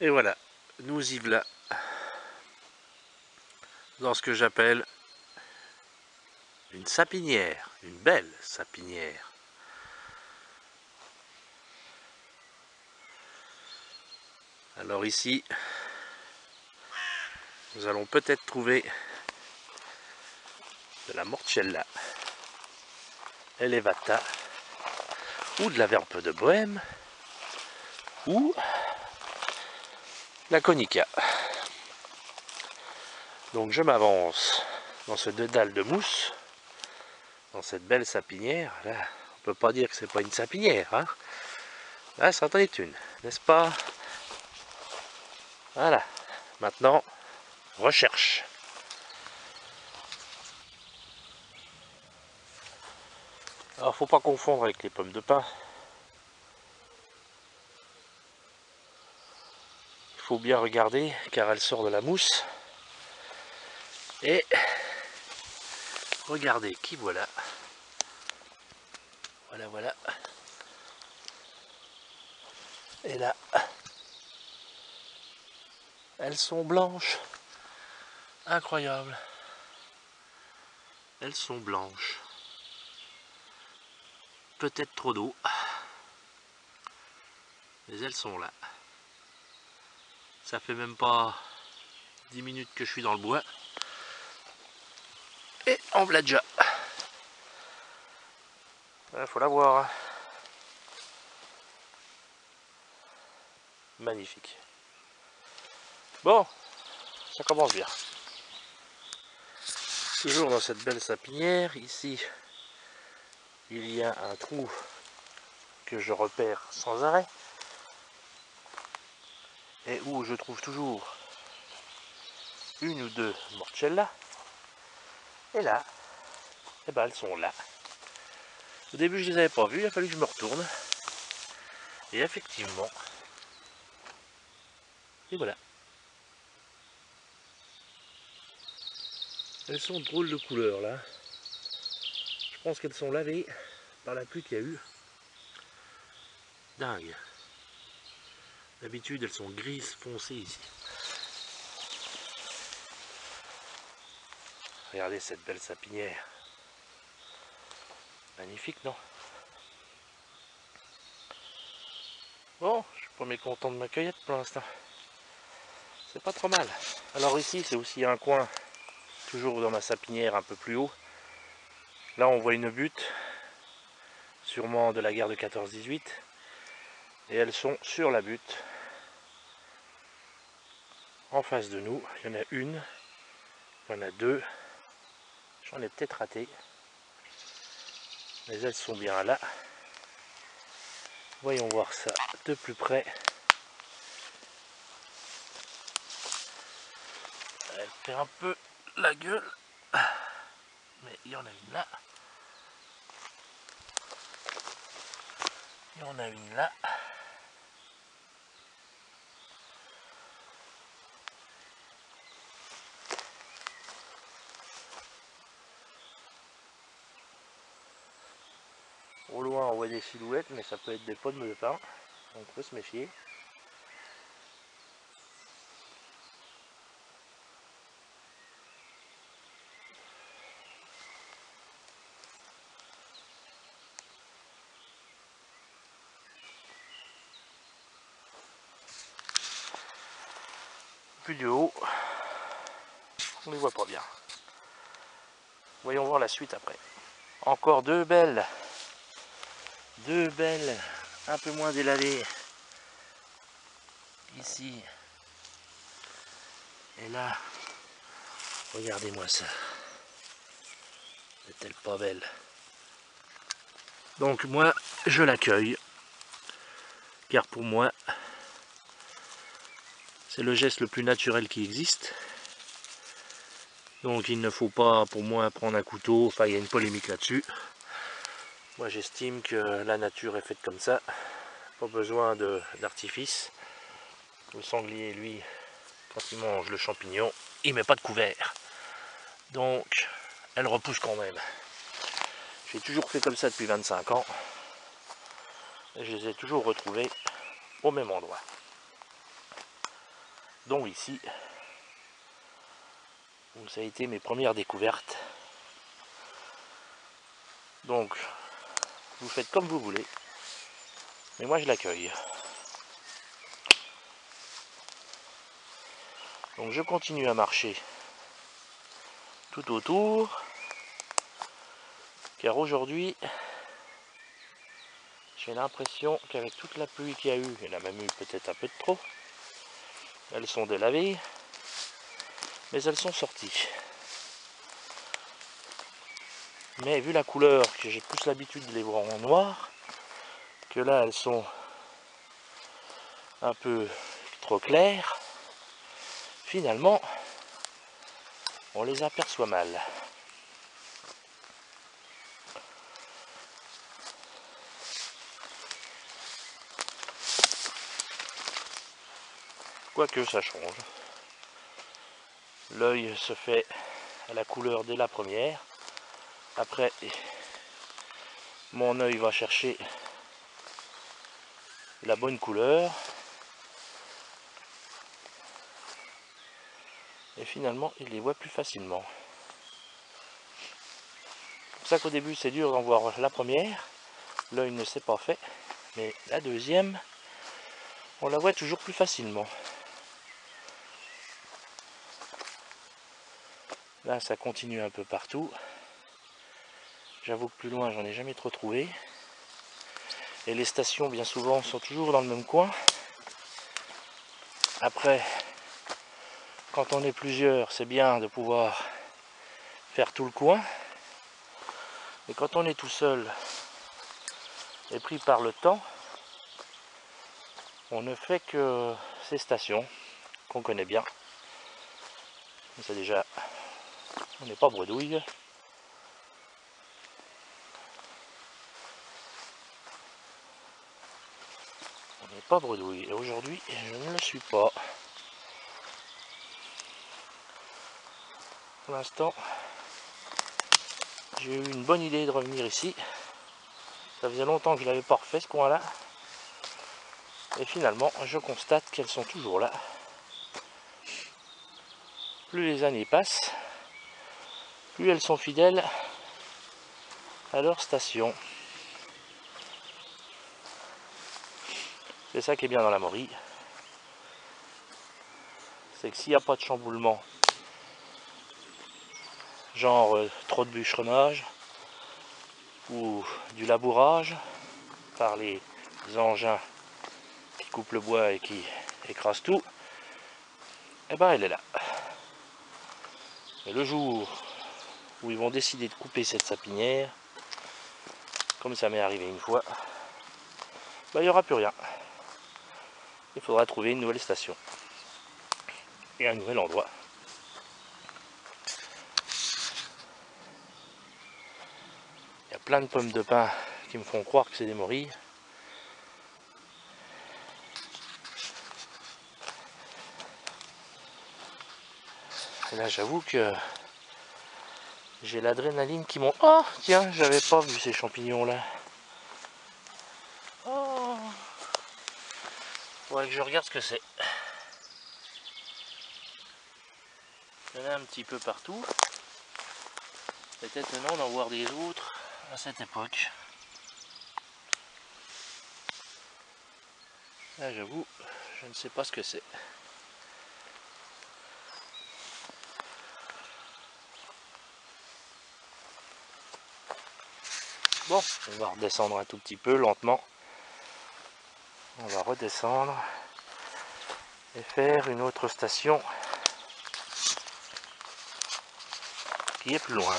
Et voilà, nous y voilà dans ce que j'appelle une sapinière, une belle sapinière. Alors ici, nous allons peut-être trouver de la morcella elevata, ou de la verpe de bohème, ou la conica. Donc je m'avance dans ce dédale de mousse, dans cette belle sapinière. Là, on peut pas dire que c'est pas une sapinière, hein. Là, ça en est une, n'est-ce pas? Voilà. Maintenant, recherche. Alors, faut pas confondre avec les pommes de pin. Il faut bien regarder, car elle sort de la mousse. Et regardez, qui voilà. Voilà, voilà. Et là, elles sont blanches. Incroyable. Elles sont blanches. Peut-être trop d'eau. Mais elles sont là. Ça fait même pas 10 minutes que je suis dans le bois. Et on l'a déjà. Il faut la voir. Magnifique. Bon, ça commence bien. Toujours dans cette belle sapinière. Ici, il y a un trou que je repère sans arrêt. Et où je trouve toujours une ou deux morcella. Et là, eh ben elles sont là. Au début je les avais pas vues, il a fallu que je me retourne. Et effectivement, et voilà. Elles sont drôles de couleur là. Je pense qu'elles sont lavées par la pluie qu'il y a eu. Dingue. D'habitude elles sont grises foncées ici. Regardez cette belle sapinière. Magnifique, non? Bon, je suis pas mécontent de ma cueillette pour l'instant. C'est pas trop mal. Alors ici, c'est aussi un coin, toujours dans ma sapinière un peu plus haut. Là, on voit une butte, sûrement de la guerre de 14-18. Et elles sont sur la butte. En face de nous, il y en a une, il y en a deux. J'en ai peut-être raté. Mais elles sont bien là. Voyons voir ça de plus près. Elle fait un peu la gueule. Mais il y en a une là. Il y en a une là. Au loin on voit des silhouettes, mais ça peut être des pommes de pin. On peut se méfier. Plus du haut, on ne les voit pas bien. Voyons voir la suite après. Encore deux belles, un peu moins délavées. Ici et là. Regardez-moi ça. Est-elle pas belle? Donc moi, je l'accueille. Car pour moi, c'est le geste le plus naturel qui existe. Donc il ne faut pas, pour moi, prendre un couteau. Enfin, il y a une polémique là-dessus. Moi, j'estime que la nature est faite comme ça. Pas besoin d'artifice. Le sanglier, lui, quand il mange le champignon, il met pas de couvert. Donc, elle repousse quand même. J'ai toujours fait comme ça depuis 25 ans. Et je les ai toujours retrouvés au même endroit. dont ici, où ça a été mes premières découvertes. Donc, vous faites comme vous voulez, mais moi je l'accueille. Donc je continue à marcher tout autour, car aujourd'hui, j'ai l'impression qu'avec toute la pluie qu'il y a eu, il y en a même eu peut-être un peu de trop, elles sont délavées, mais elles sont sorties. Mais vu la couleur, que j'ai plus l'habitude de les voir en noir, que là elles sont un peu trop claires, finalement, on les aperçoit mal. Quoique ça change. L'œil se fait à la couleur dès la première. Après, mon œil va chercher la bonne couleur. Et finalement, il les voit plus facilement. C'est pour ça qu'au début, c'est dur d'en voir la première. L'œil ne s'est pas fait. Mais la deuxième, on la voit toujours plus facilement. Là, ça continue un peu partout. J'avoue que plus loin, j'en ai jamais trop trouvé. Et les stations, bien souvent, sont toujours dans le même coin. Après, quand on est plusieurs, c'est bien de pouvoir faire tout le coin. Et quand on est tout seul et pris par le temps, on ne fait que ces stations qu'on connaît bien. C'est déjà, on n'est pas bredouille. On n'est pas bredouille. Et aujourd'hui, je ne le suis pas. Pour l'instant, j'ai eu une bonne idée de revenir ici. Ça faisait longtemps que je n'avais pas refait ce coin-là. Et finalement, je constate qu'elles sont toujours là. Plus les années passent, plus elles sont fidèles à leur station. C'est ça qui est bien dans la Morie. C'est que s'il n'y a pas de chamboulement, genre trop de bûcheronnage ou du labourage par les engins qui coupent le bois et qui écrasent tout, et ben elle est là. Et le jour où ils vont décider de couper cette sapinière, comme ça m'est arrivé une fois, ben, il n'y aura plus rien. Il faudra trouver une nouvelle station et un nouvel endroit. Il y a plein de pommes de pin qui me font croire que c'est des morilles. Et là j'avoue que j'ai l'adrénaline qui monte. Oh tiens, j'avais pas vu ces champignons là. Oh, faudrait que je regarde ce que c'est. Il y en a un petit peu partout. C'est étonnant d'en voir des autres à cette époque. Là j'avoue, je ne sais pas ce que c'est. Bon, on va redescendre un tout petit peu lentement. On va redescendre et faire une autre station qui est plus loin.